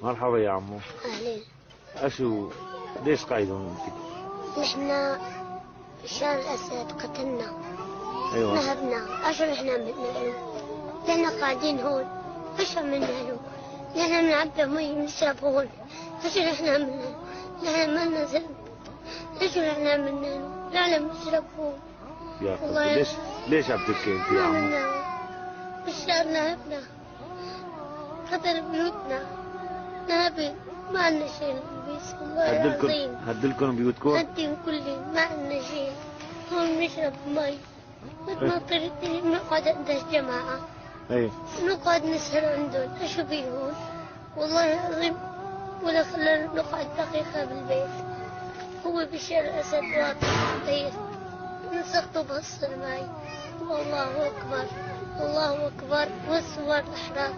مرحبا يا عمو. أهلين. ليش قاعدون انت؟ نحن بشار الأسد قتلنا. ايوه. نهبنا. أشو نحن بدنا له؟ نحن قاعدين هون. أشو عملنا له؟ نحن بنعبي مي بنشرب هون. أشو نحن عملنا له؟ نحن ما لنا ذنب. أشو نحن عملنا له؟ نحن بنشرب هون. يا قلبي ليش عم تبكي انت يا عمو؟ بشار نهبنا. قتل بيوتنا. نهبي. ما عندنا شيء نلبس والله العظيم. هدلكم بيوتكم؟ هدين كلي ما عندنا شيء. هون بنشرب مي. بتمطر بنقعد عند الجماعة. ايه. نقعد نسهر عندهم. اشو بيهون؟ والله العظيم ولا خلانا نقعد دقيقة بالبيت. هو بشار الأسد واقف كيف نسقطه بهالصر معي. والله أكبر الله أكبر والصور الأحرار.